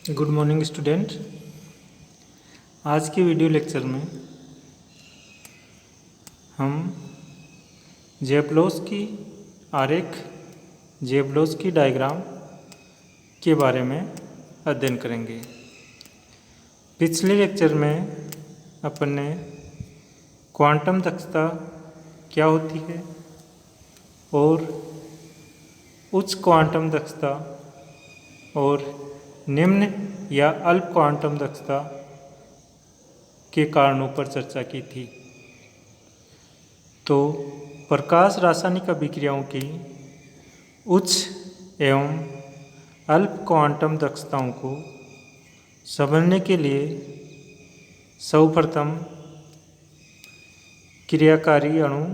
Good morning student. आज के video lecture में हम ज़ेबलोस की आरेख ज़ेबलोस की डायग्राम के बारे में अध्ययन करेंगे। पिछले लेक्चर में अपन ने क्वांटम दक्षता क्या होती है और उच्च क्वांटम दक्षता और निम्न या अल्प क्वांटम दक्षता के कारणों पर चर्चा की थी। तो प्रकाश रासायनिक अभिक्रियाओं की उच्च एवं अल्प क्वांटम दक्षताओं को समझने के लिए सर्वप्रथम क्रियाकारी अणु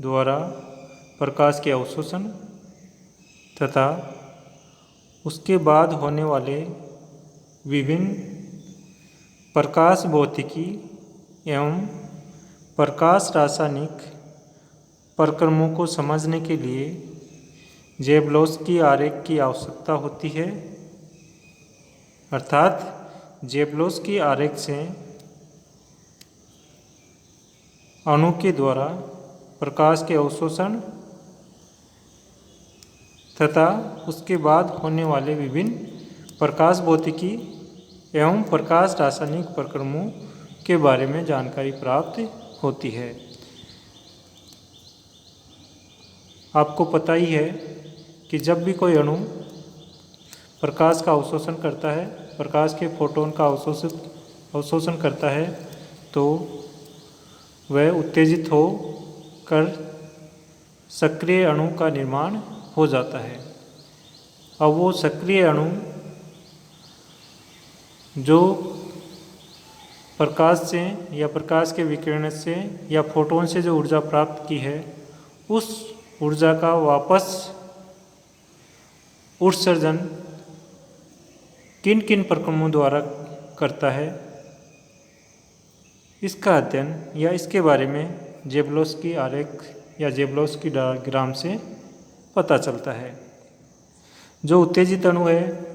द्वारा प्रकाश के अवशोषण तथा उसके बाद होने वाले विभिन्न प्रकाश भौतिकी एवं प्रकाश रासायनिक प्रक्रमों को समझने के लिए ज़ेबलोस की आरेख की आवश्यकता होती है। अर्थात ज़ेबलोस की आरेख से अणु के द्वारा प्रकाश के अवशोषण तथा उसके बाद होने वाले विभिन्न प्रकाश भौतिकी एवं प्रकाश रासायनिक प्रक्रमों के बारे में जानकारी प्राप्त होती है। आपको पता ही है कि जब भी कोई अणु प्रकाश का अवशोषण करता है, प्रकाश के फोटोन का अवशोषण करता है, तो वह उत्तेजित हो कर सक्रिय अणु का निर्माण हो जाता है। अब वो सक्रिय अणु जो प्रकाश से या प्रकाश के विकिरण से या फोटोन से जो ऊर्जा प्राप्त की है, उस ऊर्जा का वापस उत्सर्जन किन किन प्रक्रमों द्वारा करता है, इसका अध्ययन या इसके बारे में ज़ेबलोस की आरेख या ज़ेबलोस की डायग्राम से पता चलता है। जो उत्तेजित अणु है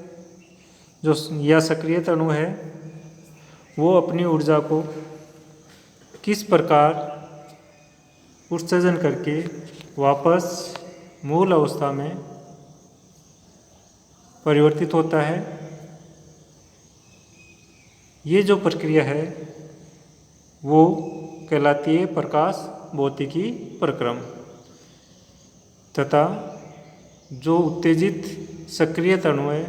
जो या सक्रियत अणु है, वो अपनी ऊर्जा को किस प्रकार उत्सर्जन करके वापस मूल अवस्था में परिवर्तित होता है। ये जो प्रक्रिया है वो कहलाती है प्रकाश भौतिकी प्रक्रम। तथा जो उत्तेजित सक्रियत अणु है,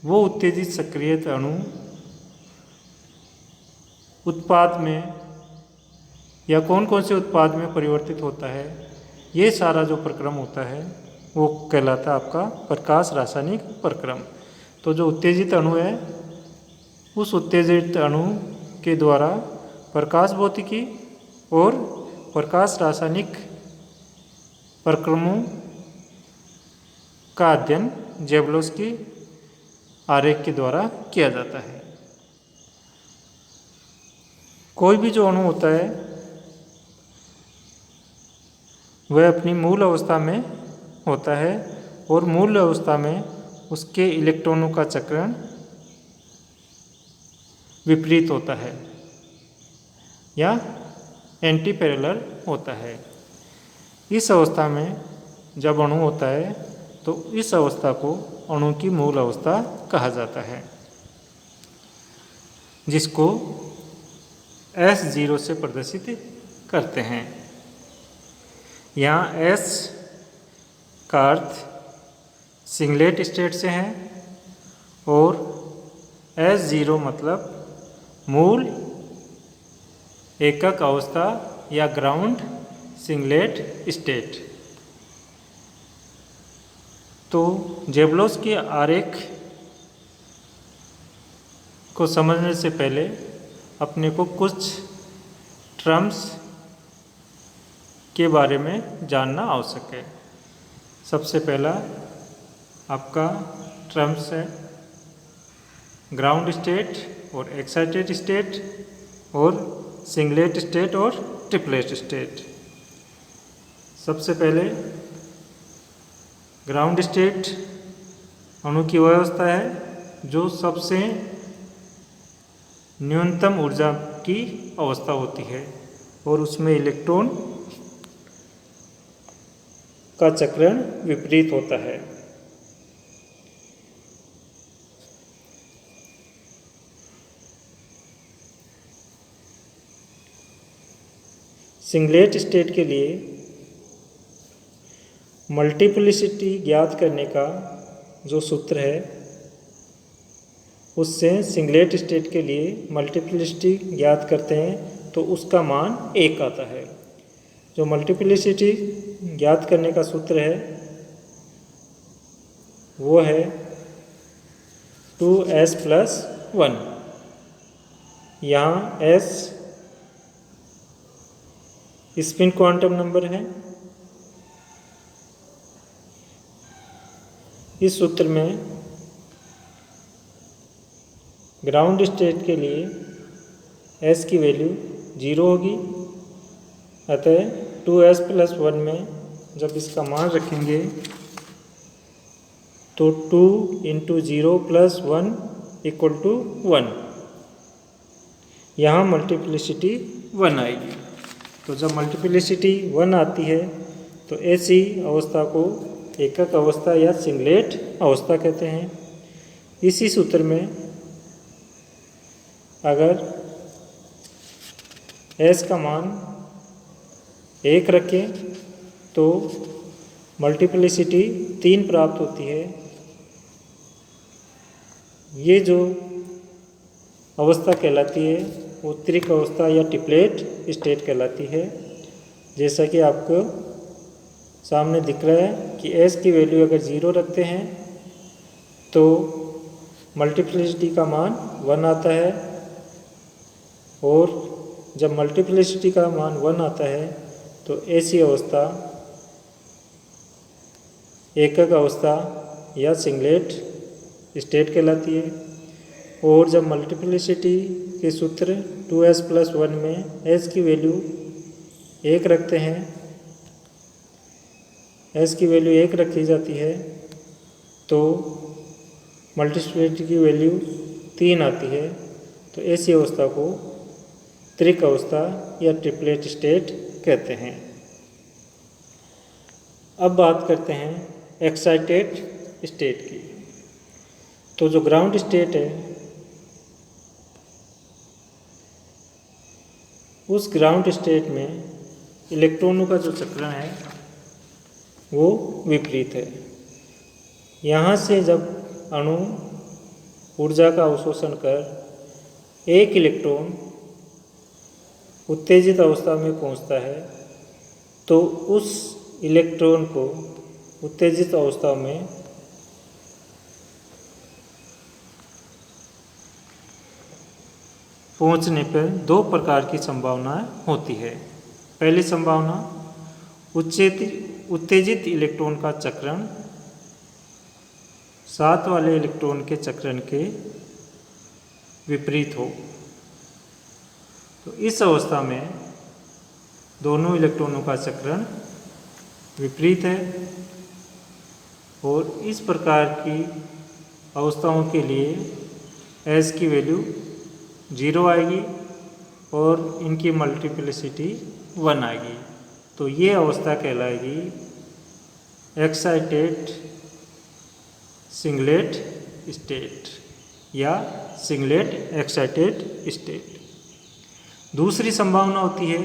वो उत्तेजित सक्रियत अणु उत्पाद में या कौन कौन से उत्पाद में परिवर्तित होता है, ये सारा जो प्रक्रम होता है वो कहलाता है आपका प्रकाश रासायनिक प्रक्रम। तो जो उत्तेजित अणु है, उस उत्तेजित अणु के द्वारा प्रकाश भौतिकी और प्रकाश रासायनिक प्रक्रमों का अध्ययन ज़ेबलोस की आरेख के द्वारा किया जाता है। कोई भी जो अणु होता है वह अपनी मूल अवस्था में होता है और मूल अवस्था में उसके इलेक्ट्रॉनों का चक्रण विपरीत होता है या एंटी पैरेलल होता है। इस अवस्था में जब अणु होता है तो इस अवस्था को अणु की मूल अवस्था कहा जाता है, जिसको S0 से प्रदर्शित करते हैं। यहाँ S का अर्थ सिंगलेट स्टेट से है और S0 मतलब मूल एकक अवस्था या ग्राउंड सिंगलेट स्टेट। तो ज़ेबलोस की आरेख को समझने से पहले अपने को कुछ टर्म्स के बारे में जानना आवश्यक है। सबसे पहला आपका टर्म्स है ग्राउंड स्टेट और एक्साइटेड स्टेट और सिंगलेट स्टेट और ट्रिपलेट स्टेट। सबसे पहले ग्राउंड स्टेट अणु की वह अवस्था है जो सबसे न्यूनतम ऊर्जा की अवस्था होती है और उसमें इलेक्ट्रॉन का चक्रण विपरीत होता है। सिंगलेट स्टेट के लिए मल्टीप्लिसिटी ज्ञात करने का जो सूत्र है उससे सिंगलेट स्टेट के लिए मल्टीप्लिसिटी ज्ञात करते हैं तो उसका मान 1 आता है। जो मल्टीप्लिसिटी ज्ञात करने का सूत्र है वो है 2s+1। यहाँ s स्पिन क्वांटम नंबर है। इस सूत्र में ग्राउंड स्टेट के लिए s की वैल्यू 0 होगी, अतः 2s+1 में जब इसका मान रखेंगे तो 2 × 0 + 1 = 1। यहाँ मल्टीप्लिसिटी 1 आएगी। तो जब मल्टीप्लिसिटी 1 आती है तो ऐसी अवस्था को एकक अवस्था या सिंगलेट अवस्था कहते हैं। इसी सूत्र में अगर s का मान 1 रखें तो मल्टीप्लिसिटी 3 प्राप्त होती है। ये जो अवस्था कहलाती है वो त्रिक अवस्था या ट्रिपलेट स्टेट कहलाती है। जैसा कि आपको सामने दिख रहा है कि s की वैल्यू अगर 0 रखते हैं तो मल्टीप्लिसिटी का मान 1 आता है, और जब मल्टीप्लिसिटी का मान 1 आता है तो ऐसी अवस्था एकक अवस्था या सिंगलेट स्टेट कहलाती है। और जब मल्टीप्लिसिटी के सूत्र 2s+1 में s की वैल्यू 1 रखते हैं, s की वैल्यू 1 रखी जाती है तो मल्टीप्लिसिटी की वैल्यू 3 आती है। तो ऐसी अवस्था को त्रिक अवस्था या ट्रिपलेट स्टेट कहते हैं। अब बात करते हैं एक्साइटेड स्टेट की। तो जो ग्राउंड स्टेट है उस ग्राउंड स्टेट में इलेक्ट्रॉनों का जो चक्रण है वो विपरीत है। यहाँ से जब अणु ऊर्जा का अवशोषण कर एक इलेक्ट्रॉन उत्तेजित अवस्था में पहुँचता है तो उस इलेक्ट्रॉन को उत्तेजित अवस्था में पहुंचने पर 2 प्रकार की संभावनाएं होती है। पहली संभावना उत्तेजित इलेक्ट्रॉन का चक्रण साथ वाले इलेक्ट्रॉन के चक्रण के विपरीत हो। तो इस अवस्था में दोनों इलेक्ट्रॉनों का चक्रण विपरीत है, और इस प्रकार की अवस्थाओं के लिए s की वैल्यू 0 आएगी और इनकी मल्टीप्लिसिटी 1 आएगी। तो ये अवस्था कहलाएगी एक्साइटेड सिंगलेट स्टेट या सिंगलेट एक्साइटेड स्टेट। दूसरी संभावना होती है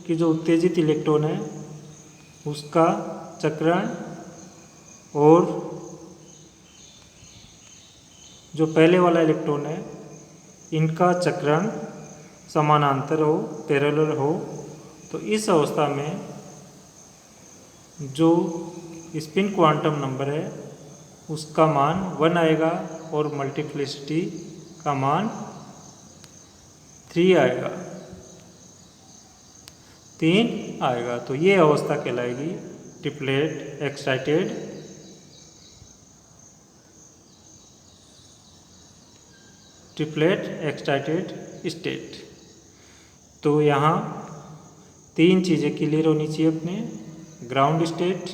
कि जो उत्तेजित इलेक्ट्रॉन है उसका चक्रण और जो पहले वाला इलेक्ट्रॉन है इनका चक्रण समानांतर हो, पैरेलल हो। तो इस अवस्था में जो स्पिन क्वांटम नंबर है उसका मान 1 आएगा और मल्टीप्लिसिटी का मान 3 आएगा, 3 आएगा। तो ये अवस्था कहलाएगी ट्रिपलेट एक्साइटेड स्टेट। तो यहाँ 3 चीज़ें क्लियर होनी चाहिए अपने: ground state,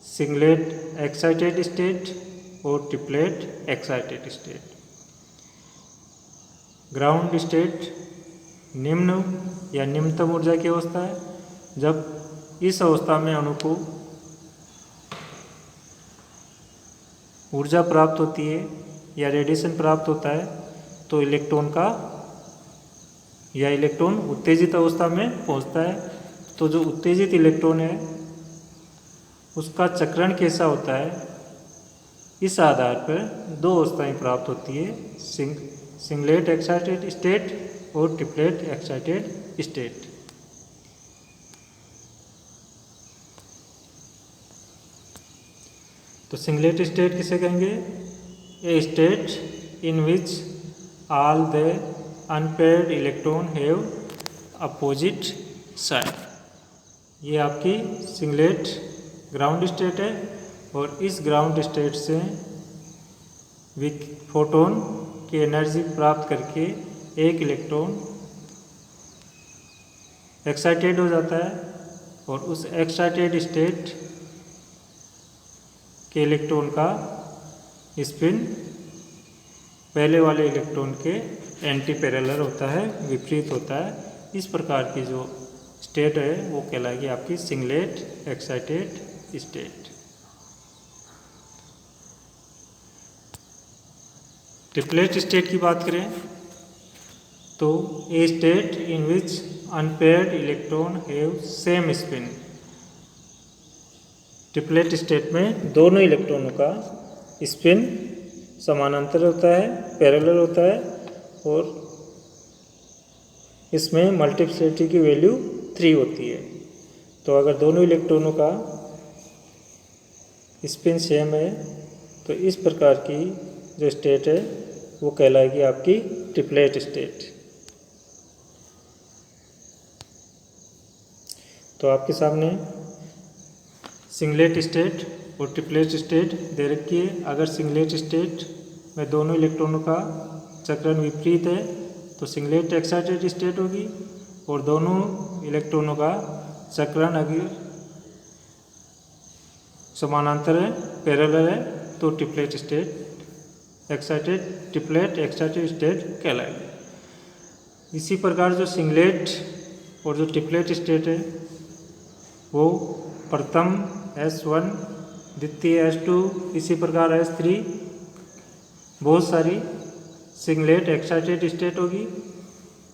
singlet excited state और triplet excited state. Ground state निम्न या निम्नतम ऊर्जा की अवस्था है। जब इस अवस्था में अणु को ऊर्जा प्राप्त होती है या रेडिएशन प्राप्त होता है तो इलेक्ट्रॉन उत्तेजित अवस्था में पहुंचता है। तो जो उत्तेजित इलेक्ट्रॉन है उसका चक्रण कैसा होता है, इस आधार पर दो अवस्थाएं प्राप्त होती है, सिंगलेट एक्साइटेड स्टेट और ट्रिपलेट एक्साइटेड स्टेट। तो सिंगलेट स्टेट किसे कहेंगे? A state in which all the unpaired electron have opposite side. ये आपकी सिंगलेट ग्राउंड स्टेट है और इस ग्राउंड स्टेट से फोटोन की एनर्जी प्राप्त करके एक इलेक्ट्रॉन एक्साइटेड हो जाता है और उस एक्साइटेड स्टेट के इलेक्ट्रॉन का स्पिन पहले वाले इलेक्ट्रॉन के एंटी पैरेलल होता है, विपरीत होता है। इस प्रकार की जो स्टेट है वो कहलाएगी आपकी singlet excited state. Triplet state की बात करें तो a state in which unpaired electron have same spin. Triplet state में दोनों इलेक्ट्रॉनों का स्पिन समानांतर होता है, पैरेलल होता है और इसमें मल्टीप्लिसिटी की वैल्यू 3 होती है। तो अगर दोनों इलेक्ट्रॉनों का स्पिन सेम है तो इस प्रकार की जो स्टेट है वो कहलाएगी आपकी ट्रिपलेट स्टेट। तो आपके सामने सिंगलेट स्टेट और ट्रिपलेट स्टेट दे रखी है। अगर सिंगलेट स्टेट में दोनों इलेक्ट्रॉनों का चक्रण विपरीत है तो सिंगलेट एक्साइटेड स्टेट होगी और दोनों इलेक्ट्रॉनों का चक्रण अगर समानांतर है, पैरेलल है तो ट्रिपलेट एक्साइटेड स्टेट कहलाएगी। इसी प्रकार जो सिंगलेट और जो ट्रिपलेट स्टेट है वो प्रथम S1, द्वितीय S2, इसी प्रकार S3 बहुत सारी सिंगलेट एक्साइटेड स्टेट होगी।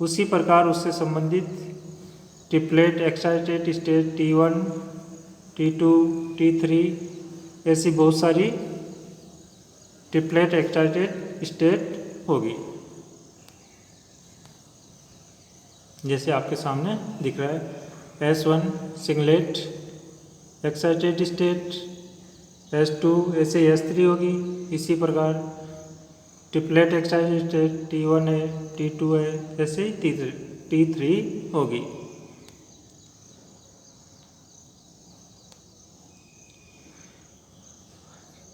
उसी प्रकार उससे संबंधित triplet excited state T1, T2, T3 ऐसी बहुत सारी ट्रिपलेट एक्साइटेड स्टेट होगी, जैसे आपके सामने दिख रहा है। S1 singlet excited state, S2 ऐसे S3 होगी। इसी प्रकार ट्रिपलेट एक्साइटेड स्टेट T1 है, T2 है, ऐसे ही T3 होगी।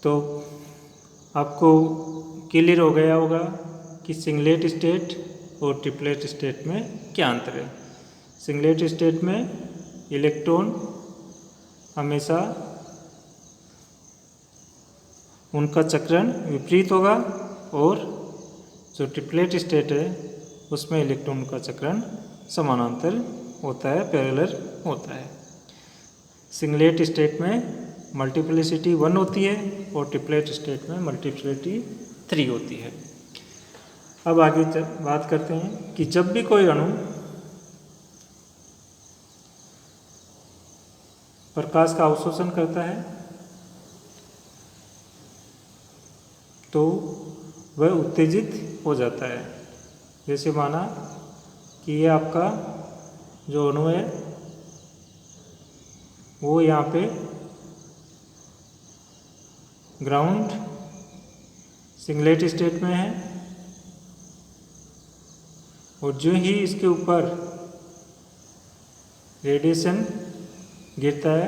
तो आपको क्लियर हो गया होगा कि सिंगलेट स्टेट और ट्रिपलेट स्टेट में क्या अंतर है। सिंगलेट स्टेट में इलेक्ट्रॉन हमेशा उनका चक्रण विपरीत होगा और जो ट्रिपलेट स्टेट है उसमें इलेक्ट्रॉन का चक्रण समानांतर होता है, पैरेलल होता है। सिंगलेट स्टेट में मल्टीप्लिसिटी 1 होती है और ट्रिपलेट स्टेट में मल्टीप्लिसिटी 3 होती है। अब आगे बात करते हैं कि जब भी कोई अणु प्रकाश का अवशोषण करता है तो वह उत्तेजित हो जाता है। जैसे माना कि ये आपका जो अणु है वो यहाँ पे ग्राउंड सिंगलेट स्टेट में है और जो ही इसके ऊपर रेडिएशन गिरता है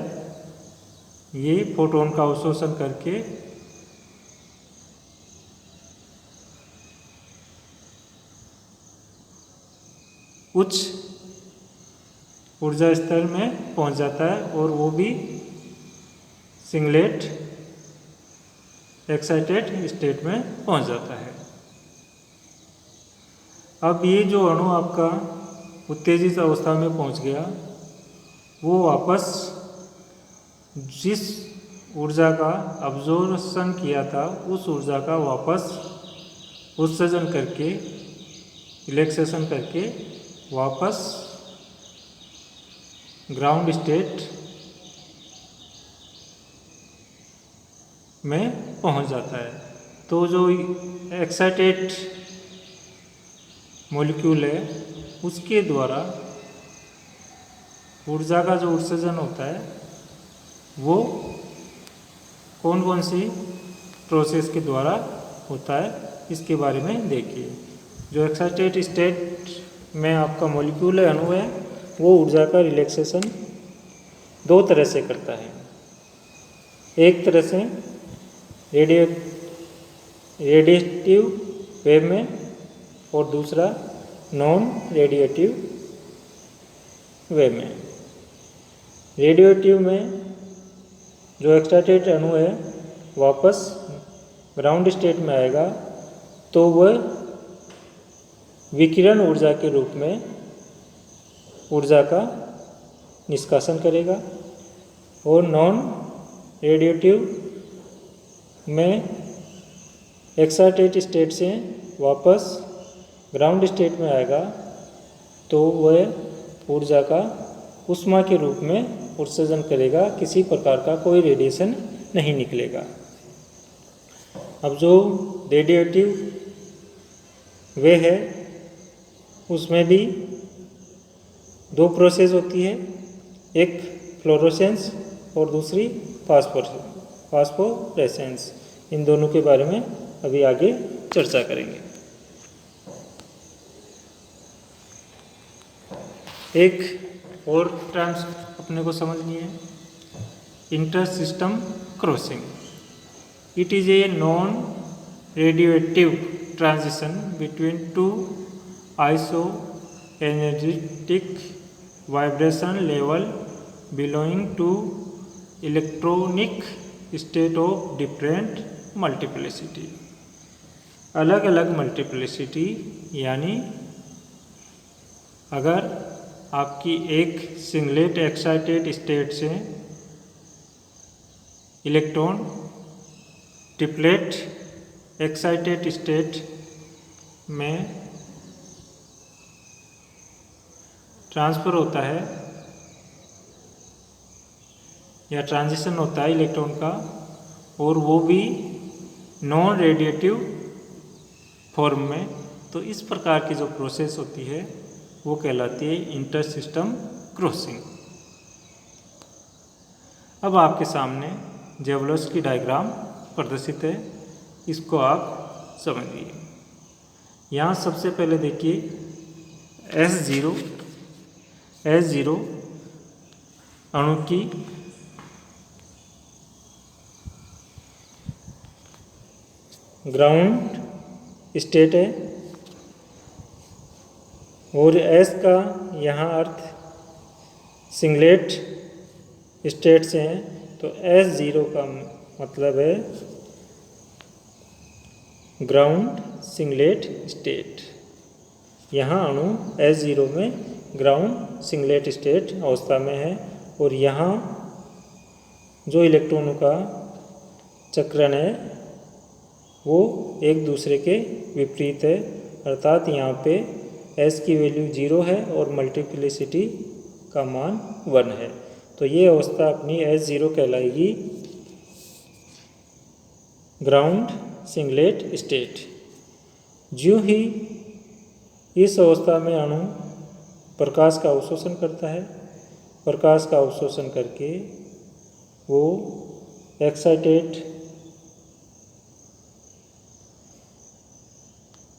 ये फोटोन का अवशोषण करके उच्च ऊर्जा स्तर में पहुंच जाता है और वो भी सिंगलेट एक्साइटेड स्टेट में पहुंच जाता है। अब ये जो अणु आपका उत्तेजित अवस्था में पहुंच गया, वो वापस जिस ऊर्जा का अब्जॉर्प्शन किया था उस ऊर्जा का वापस उत्सर्जन करके, रिलैक्सेशन करके वापस ग्राउंड स्टेट में पहुंच जाता है। तो जो एक्साइटेड मॉलिक्यूल है उसके द्वारा ऊर्जा का जो उत्सर्जन होता है वो कौन कौन सी प्रोसेस के द्वारा होता है, इसके बारे में देखिए। जो एक्साइटेड स्टेट में आपका मॉलिक्यूल है, अणु है, वो ऊर्जा का रिलैक्सेशन दो तरह से करता है। एक तरह से रेडिएटिव वेव में और दूसरा नॉन रेडिएटिव वेव में। रेडिएटिव में जो एक्साइटेड अणु है वापस ग्राउंड स्टेट में आएगा तो वह विकिरण ऊर्जा के रूप में ऊर्जा का निष्कासन करेगा, और नॉन रेडिएटिव में एक्साइटेड स्टेट से वापस ग्राउंड स्टेट में आएगा तो वह ऊर्जा का ऊष्मा के रूप में उत्सर्जन करेगा, किसी प्रकार का कोई रेडिएशन नहीं निकलेगा। अब जो रेडिएटिव वे है उसमें भी दो प्रोसेस होती है, एक फ्लोरोसेंस और दूसरी फास्फोरेसेंस। इन दोनों के बारे में अभी आगे चर्चा करेंगे। एक और टर्म्स अपने को समझनी है, inter system crossing. It is a non radiative transition between two iso energetic vibration level belonging to electronic state of different multiplicity. अलग अलग मल्टीप्लिसिटी, यानी अगर आपकी एक सिंगलेट एक्साइटेड स्टेट से इलेक्ट्रॉन ट्रिपलेट एक्साइटेड स्टेट में ट्रांसफ़र होता है या ट्रांजिशन होता है इलेक्ट्रॉन का, और वो भी नॉन रेडिएटिव फॉर्म में, तो इस प्रकार की जो प्रोसेस होती है वो कहलाती है इंटर सिस्टम क्रॉसिंग। अब आपके सामने जेवलर्स डायग्राम प्रदर्शित है, इसको आप समझिए। यहाँ सबसे पहले देखिए S0 अणु की ग्राउंड स्टेट है, और S का यहाँ अर्थ सिंगलेट स्टेट से है, तो S0 का मतलब है ग्राउंड सिंगलेट स्टेट। यहाँ अणु S0 में ग्राउंड सिंगलेट स्टेट अवस्था में है, और यहाँ जो इलेक्ट्रॉनों का चक्रण है वो एक दूसरे के विपरीत है, अर्थात यहाँ पे S की वैल्यू 0 है और मल्टीप्लिसिटी का मान 1 है। तो ये अवस्था अपनी S0 कहलाएगी ग्राउंड सिंगलेट स्टेट। ज्यों ही इस अवस्था में अणु प्रकाश का अवशोषण करता है, प्रकाश का अवशोषण करके वो एक्साइटेड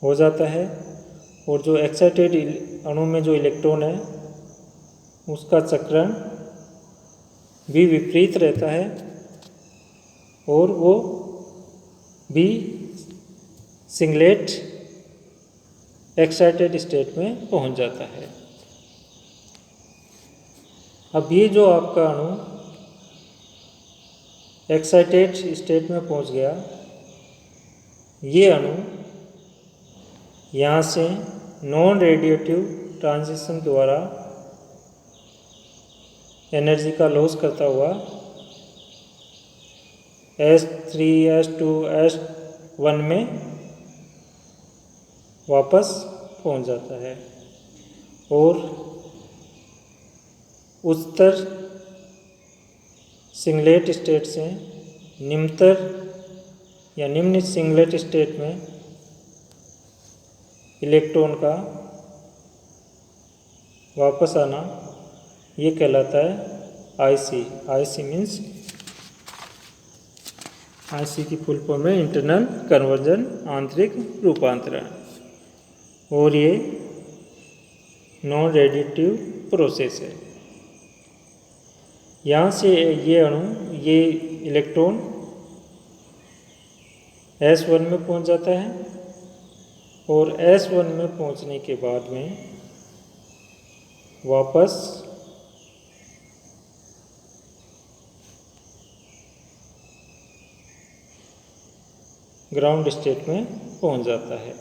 हो जाता है, और जो एक्साइटेड अणु में जो इलेक्ट्रॉन है उसका चक्रण भी विपरीत रहता है, और वो भी सिंगलेट एक्साइटेड स्टेट में पहुंच जाता है। अब ये जो आपका अणु एक्साइटेड स्टेट में पहुंच गया, ये अणु यहाँ से नॉन रेडिएटिव ट्रांजिशन द्वारा एनर्जी का लॉस करता हुआ S3 S2 S1 में वापस पहुंच जाता है और उच्चतर सिंगलेट स्टेट से निम्नतर या निम्न सिंगलेट स्टेट में इलेक्ट्रॉन का वापस आना ये कहलाता है IC। IC मीन्स IC की फुल फॉर्म है इंटरनल कन्वर्जन, आंतरिक रूपांतरण, और ये नॉन रेडिएटिव प्रोसेस है। यहाँ से ये अणु, ये इलेक्ट्रॉन S1 में पहुँच जाता है और S1 में पहुँचने के बाद में वापस ग्राउंड स्टेट में पहुँच जाता है।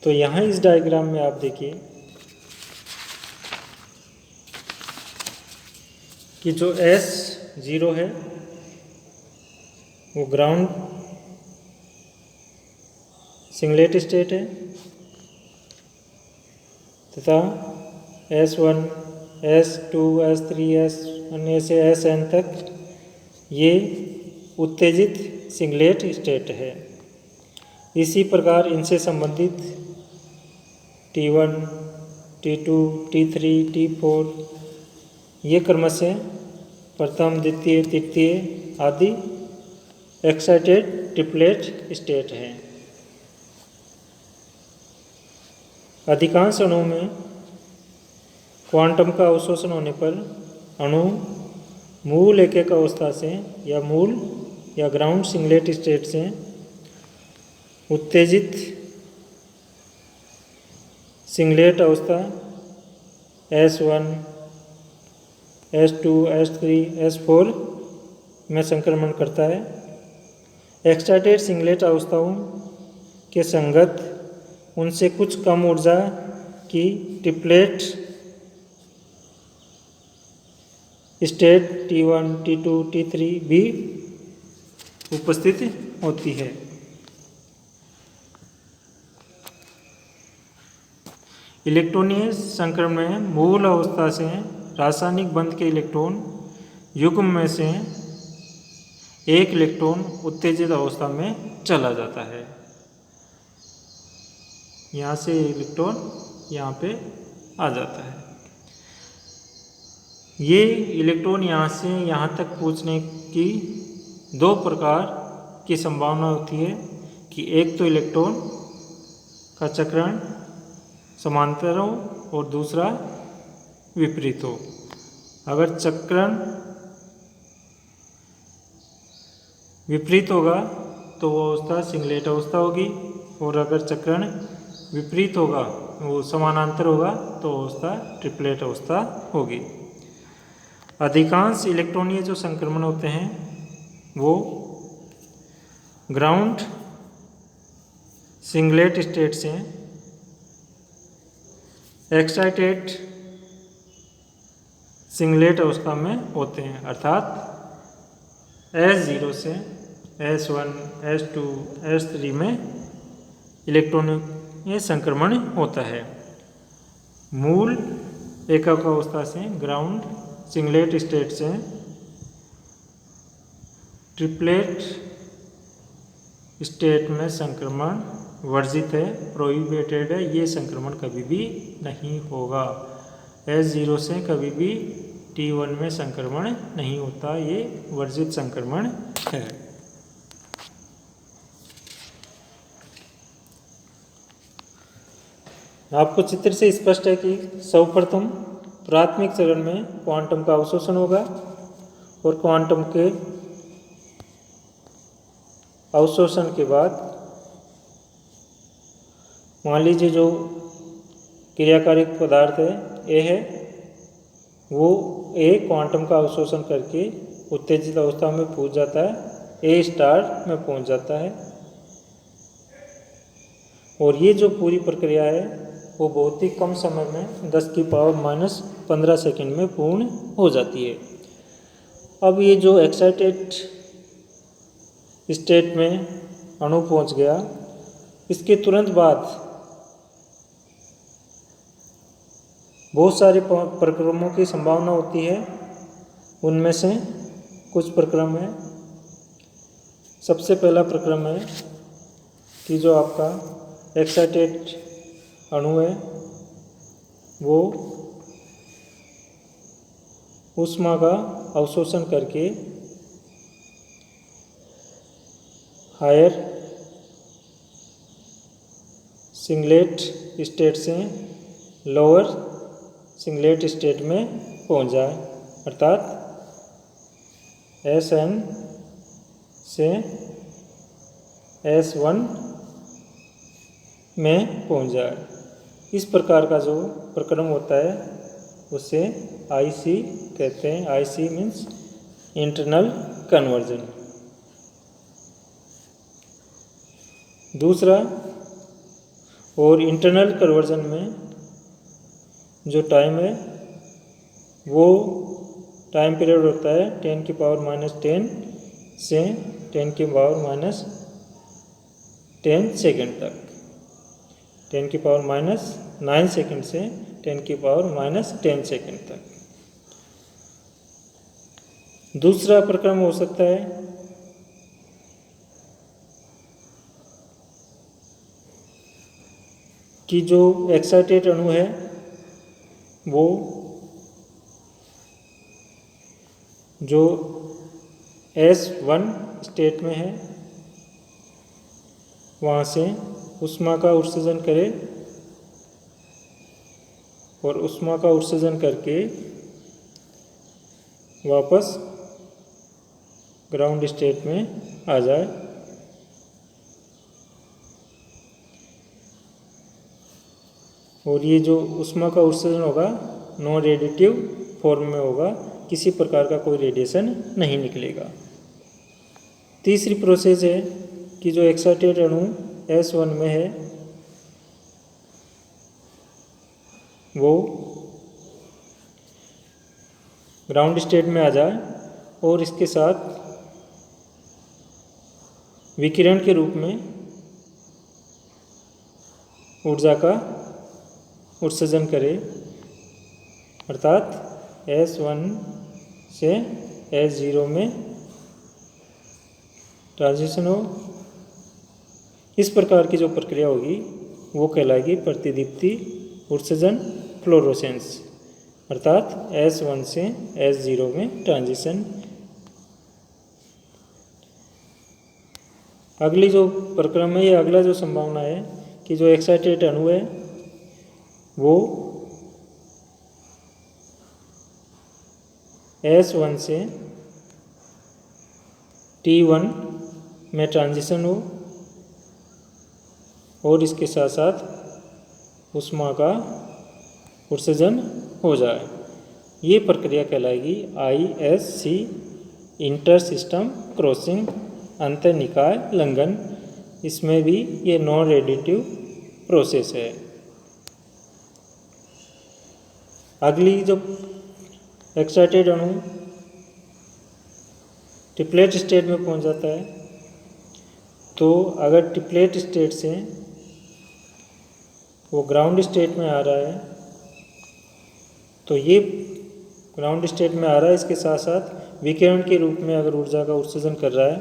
तो यहाँ इस डायग्राम में आप देखिए कि जो S0 है वो ग्राउंड सिंगलेट स्टेट है तथा S1 S2 S3 S1 से Sn तक ये उत्तेजित सिंगलेट स्टेट है। इसी प्रकार इनसे संबंधित T1 T2 T3 T4 ये क्रमशः प्रथम, द्वितीय, तृतीय आदि एक्साइटेड ट्रिपलेट स्टेट हैं। अधिकांश अणुओं में क्वांटम का अवशोषण होने पर अणु मूल एकक अवस्था से या मूल या ग्राउंड सिंगलेट स्टेट से उत्तेजित सिंगलेट अवस्था S1 S2 S3 S4 में संक्रमण करता है। एक्साइटेड सिंगलेट अवस्थाओं के संगत उनसे कुछ कम ऊर्जा की triplet state T1 T2 T3 भी उपस्थित होती है। इलेक्ट्रॉनीय संक्रमण में मूल अवस्था से रासायनिक बंध के इलेक्ट्रॉन युग्म में से एक इलेक्ट्रॉन उत्तेजित अवस्था में चला जाता है। यहाँ से इलेक्ट्रॉन यहाँ पे आ जाता है। ये इलेक्ट्रॉन यहाँ से यहाँ तक पहुँचने की दो प्रकार की संभावना होती है कि एक तो इलेक्ट्रॉन का चक्रण समांतर हो और दूसरा विपरीत हो। अगर चक्रण विपरीत होगा तो वो अवस्था सिंगलेट अवस्था होगी और अगर चक्रण विपरीत होगा, वो समानांतर होगा, तो अवस्था ट्रिपलेट अवस्था होगी। अधिकांश इलेक्ट्रॉनीय जो संक्रमण होते हैं वो ग्राउंड सिंगलेट स्टेट से एक्साइटेड सिंगलेट अवस्था में होते हैं, अर्थात S0 से S1 S2 S3 में इलेक्ट्रॉनीय संक्रमण होता है। मूल एकक अवस्था से ग्राउंड सिंगलेट स्टेट से ट्रिपलेट स्टेट में संक्रमण वर्जित है, प्रोहिबिटेड है। ये संक्रमण कभी भी नहीं होगा। S0 से कभी भी T1 में संक्रमण नहीं होता, ये वर्जित संक्रमण है। आपको चित्र से स्पष्ट है कि सर्वप्रथम प्राथमिक चरण में क्वांटम का अवशोषण होगा और क्वांटम के अवशोषण के बाद मान लीजिए जो क्रियाकारिक पदार्थ है ए है, वो ए क्वांटम का अवशोषण करके उत्तेजित अवस्था में पहुंच जाता है ए स्टार में पहुंच जाता है। और ये जो पूरी प्रक्रिया है वो बहुत ही कम समय में 10⁻⁻15 सेकंड में पूर्ण हो जाती है। अब ये जो एक्साइटेड स्टेट में अणु पहुंच गया, इसके तुरंत बाद बहुत सारे प्रक्रमों की संभावना होती है। उनमें से कुछ प्रक्रम है। सबसे पहला प्रक्रम है कि जो आपका एक्साइटेड अणु है वो ऊष्मा का अवशोषण करके हायर सिंगलेट स्टेट से लोअर सिंगलेट स्टेट में पहुंच जाए, अर्थात Sn से S1 में पहुंच जाए। इस प्रकार का जो प्रक्रम होता है उसे IC कहते हैं। IC means internal conversion. दूसरा, और इंटरनल कन्वर्जन में जो टाइम है वो टाइम पीरियड होता है 10⁻10 से 10⁻10 सेकंड तक। 10⁻9 सेकंड से 10⁻10 सेकंड तक। दूसरा प्रक्रम हो सकता है कि जो एक्साइटेड अणु है वो जो S1 स्टेट में है वहाँ से ऊष्मा का उत्सर्जन करे और ऊष्मा का उत्सर्जन करके वापस ग्राउंड स्टेट में आ जाए। और ये जो ऊष्मा का उत्सर्जन होगा नॉन रेडिएटिव फॉर्म में होगा, किसी प्रकार का कोई रेडिएशन नहीं निकलेगा। तीसरी प्रोसेस है कि जो एक्साइटेड अणु S1 में है वो ग्राउंड स्टेट में आ जाए और इसके साथ विकिरण के रूप में ऊर्जा का उत्सर्जन करे, अर्थात S1 से S0 में ट्रांजिशन हो। इस प्रकार की जो प्रक्रिया होगी वो कहलाएगी प्रतिदीप्ति उत्सर्जन फ्लोरोसेंस, अर्थात S1 से S0 में ट्रांजिशन। अगली जो प्रक्रम है या अगला जो संभावना है कि जो एक्साइटेड अणु है वो S1 से T1 में ट्रांजिशन हो और इसके साथ साथ ऊष्मा का उत्सर्जन हो जाए। ये प्रक्रिया कहलाएगी ISC, इंटर सिस्टम क्रॉसिंग, अंतर निकाय लंघन। इसमें भी ये नॉन रेडिएटिव प्रोसेस है। अगली जो एक्साइटेड अणु ट्रिपलेट स्टेट में पहुंच जाता है, तो अगर ट्रिपलेट स्टेट से वो ग्राउंड स्टेट में आ रहा है तो ये ग्राउंड स्टेट में आ रहा है, इसके साथ साथ विकिरण के रूप में अगर ऊर्जा का उत्सर्जन कर रहा है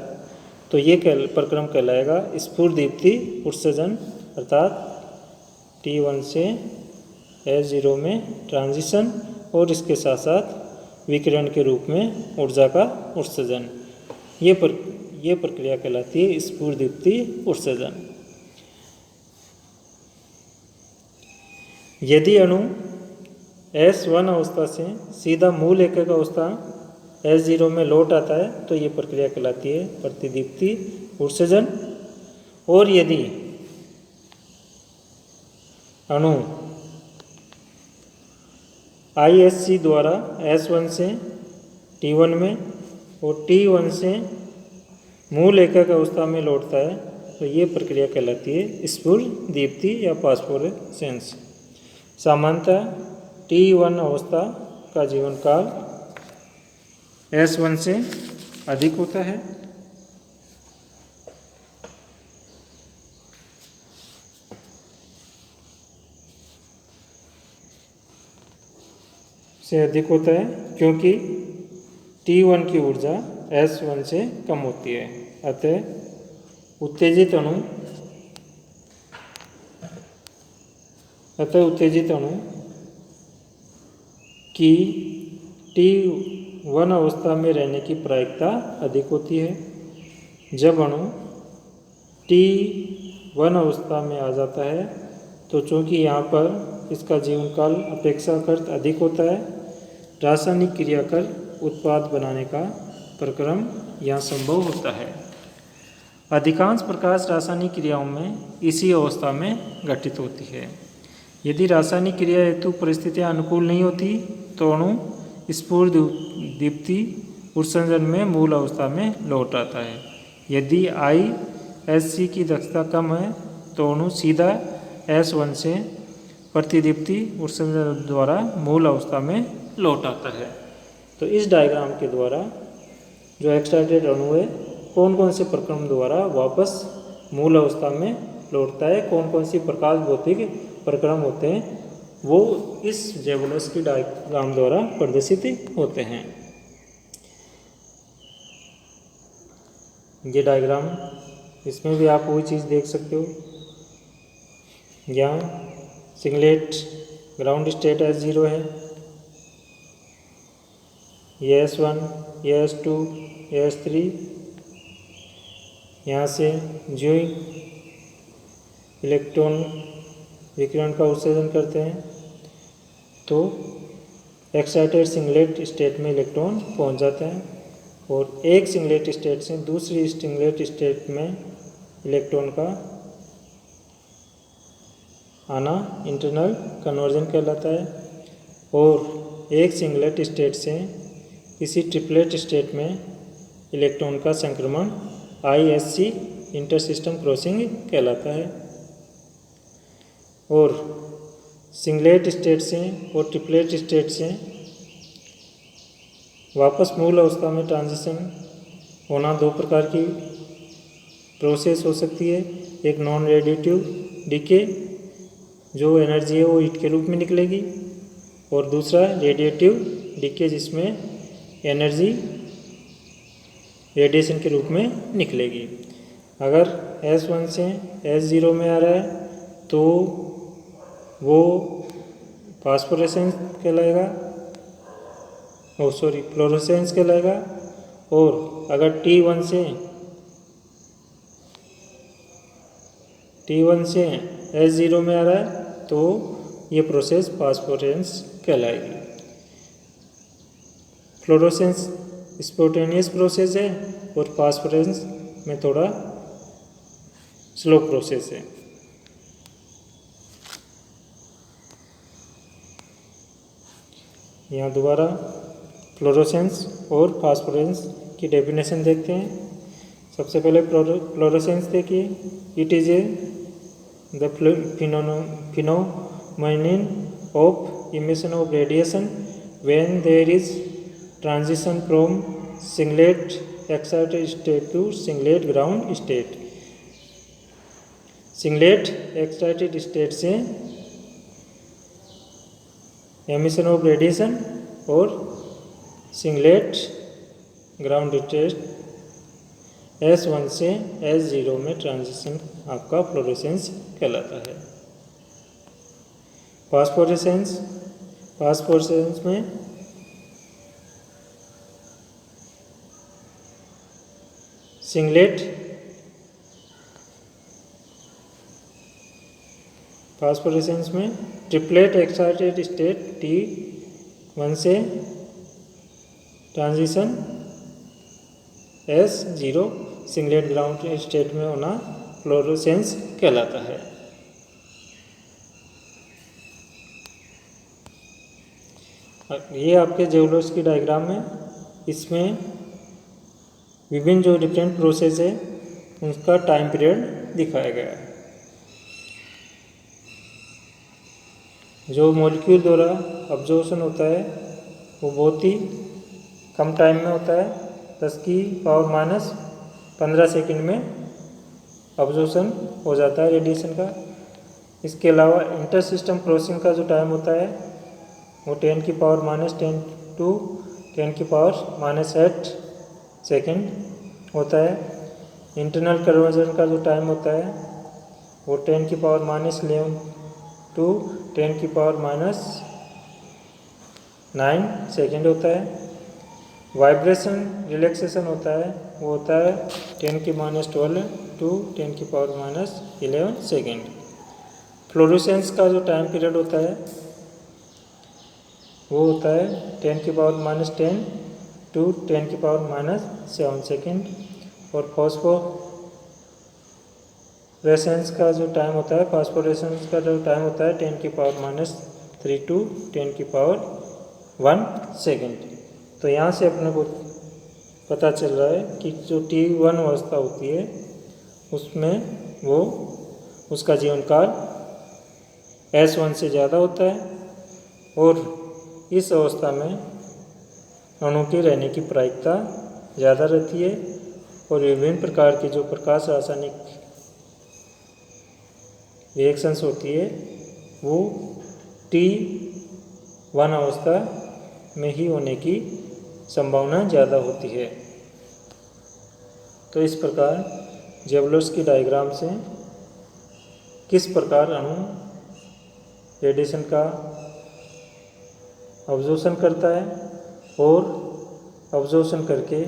तो ये प्रक्रम कहलाएगा स्फुरदीप्ति उत्सर्जन, अर्थात T1 से S0 में ट्रांजिशन और इसके साथ साथ विकिरण के रूप में ऊर्जा का उत्सर्जन। ये प्रक्रिया कहलाती है स्फुरदीप्ति उत्सर्जन। यदि अणु S1 अवस्था से सीधा मूल एकक अवस्था S0 में लौट आता है तो ये प्रक्रिया कहलाती है प्रतिदीप्ति उत्सर्जन। और यदि अणु ISC द्वारा S1 से T1 में और T1 से मूल एकक अवस्था में लौटता है तो ये प्रक्रिया कहलाती है स्फुर दीप्ति या फास्फोरेसेंस। सामान्यतः T1 अवस्था का जीवन काल S1 से अधिक होता है। क्योंकि T1 की ऊर्जा S1 से कम होती है। अतः उत्तेजित अणु की T1 अवस्था में रहने की प्रायिकता अधिक होती है। जब अणु T1 अवस्था में आ जाता है तो चूंकि यहाँ पर इसका जीवन काल अपेक्षाकृत अधिक होता है, रासायनिक क्रिया कर उत्पाद बनाने का प्रक्रम यहाँ संभव होता है। अधिकांश प्रकाश रासायनिक क्रियाओं में इसी अवस्था में घटित होती है। यदि रासायनिक क्रिया हेतु परिस्थितियाँ अनुकूल नहीं होती तो अणु स्फुर दीप्ति उत्सर्जन में मूल अवस्था में लौट आता है। यदि ISC की दक्षता कम है तो अणु सीधा S1 से प्रतिदीप्ति उत्सर्जन द्वारा मूल अवस्था में लौट आता है। तो इस डायग्राम के द्वारा जो एक्साइटेड अणु है कौन कौन से प्रक्रम द्वारा वापस मूल अवस्था में लौटता है, कौन कौन सी प्रकाश भौतिक प्रक्रम होते हैं, वो इस जेवोल्स्की डायग्राम द्वारा प्रदर्शित होते हैं। ये डायग्राम, इसमें भी आप वही चीज़ देख सकते हो। यहाँ सिंगलेट ग्राउंड स्टेट S0 है, ये S1, ये S2, ये S3। यहाँ से जो इलेक्ट्रॉन विकिरण का उत्सर्जन करते हैं तो एक्साइटेड सिंगलेट स्टेट में इलेक्ट्रॉन पहुँच जाते हैं और एक सिंगलेट स्टेट से दूसरी सिंगलेट स्टेट में इलेक्ट्रॉन का आना इंटरनल कन्वर्जन कहलाता है। और एक सिंगलेट स्टेट से किसी ट्रिपलेट स्टेट में इलेक्ट्रॉन का संक्रमण ISC इंटर सिस्टम क्रॉसिंग कहलाता है। और सिंगलेट स्टेट से और ट्रिपलेट स्टेट से वापस मूल अवस्था में ट्रांजिशन होना दो प्रकार की प्रोसेस हो सकती है। एक नॉन रेडिएटिव डीके, जो एनर्जी है वो हीट के रूप में निकलेगी, और दूसरा रेडिएटिव डीके जिसमें एनर्जी रेडिएशन के रूप में निकलेगी। अगर S1 से S0 में आ रहा है तो वो फास्फोरेसेंस कहलाएगा, फ्लोरोसेंस कहलाएगा। और अगर T1 से S0 में आ रहा है तो ये प्रोसेस फास्फोरेंस कहलाएगी। फ्लोरोसेंस स्पॉन्टेनियस प्रोसेस है और फास्फोरेंस में थोड़ा स्लो प्रोसेस है। यहाँ दोबारा फ्लोरोसेंस और फास्फोरेंस की डेफिनेशन देखते हैं। सबसे पहले फ्लोरोसेंस देखिए, it is the phenomenon of emission of radiation when there is transition from singlet excited state to singlet ground state। Singlet excited state से एमिशन ऑफ रेडिएशन और सिंगलेट ग्राउंड स्टेट S1 से S0 में transition आपका fluorescence कहलाता है। फास्फोरेसेंस में फास्फोरेसेंस में triplet excited state T1 से transition S0 singlet ground state में होना फ्लोरोसेंस कहलाता है। ये आपके जेवोल्स्की डायग्राम है। इसमें विभिन्न जो डिफरेंट प्रोसेस है उसका टाइम पीरियड दिखाया गया है। जो मॉलिक्यूल द्वारा ऑब्जर्वेशन होता है वो बहुत ही कम टाइम में होता है, 10⁻⁻15 सेकंड में ऑब्जर्वेशन हो जाता है रेडिएशन का। इसके अलावा इंटर सिस्टम क्रॉसिंग का जो टाइम होता है वो 10⁻10 to 10⁻8 सेकंड होता है। इंटरनल कन्वर्जन का जो टाइम होता है वो 10⁻11 to 10⁻9 सेकंड होता है। वाइब्रेशन रिलैक्सेशन होता है वो होता है 10⁻12 to 10⁻11 सेकंड। फ्लोरेसेंस का जो टाइम पीरियड होता है वो होता है 10⁻10 to 10⁻7 सेकंड। और फॉस्फोरेसेंस का जो टाइम होता है, फॉस्फोरेसेंस का जो टाइम होता है 10⁻3 to 10⁻1 सेकंड। तो यहाँ से अपने को पता चल रहा है कि जो T1 अवस्था होती है उसमें वो उसका जीवन काल S1 से ज़्यादा होता है और इस अवस्था में अणु के रहने की प्रायिकता ज़्यादा रहती है और विभिन्न प्रकार की जो प्रकाश रासायनिक रिएक्शंस होती है वो T1 अवस्था में ही होने की संभावना ज़्यादा होती है। तो इस प्रकार ज़ेबोल्स्की डायग्राम से किस प्रकार अणु रेडिएशन का ऑब्जर्वेशन करता है और ऑब्जर्वेशन करके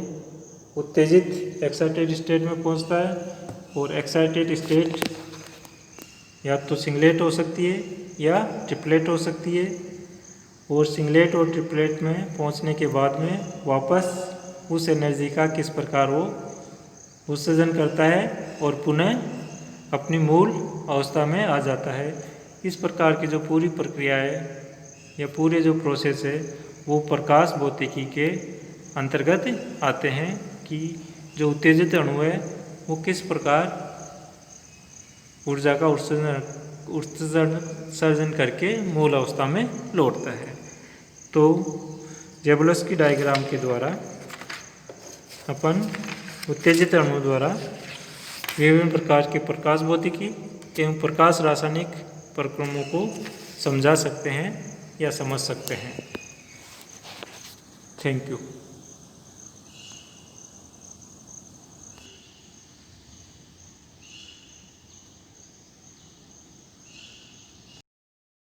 उत्तेजित एक्साइटेड स्टेट में पहुंचता है। और एक्साइटेड स्टेट या तो सिंगलेट हो सकती है या ट्रिपलेट हो सकती है। और सिंगलेट और ट्रिपलेट में पहुंचने के बाद में वापस उस एनर्जी का किस प्रकार वो उत्सर्जन करता है और पुनः अपनी मूल अवस्था में आ जाता है। इस प्रकार की जो पूरी प्रक्रिया है या पूरे जो प्रोसेस है वो प्रकाश भौतिकी के अंतर्गत आते हैं कि जो उत्तेजित अणु है वो किस प्रकार ऊर्जा का उत्सर्जन करके मूल अवस्था में लौटता है। तो ज़ेबोल्स्की डायग्राम के द्वारा अपन उत्तेजित अणु द्वारा विभिन्न प्रकार के प्रकाश भौतिकी एवं प्रकाश रासायनिक प्रक्रमों को समझा सकते हैं या समझ सकते हैं। Thank you.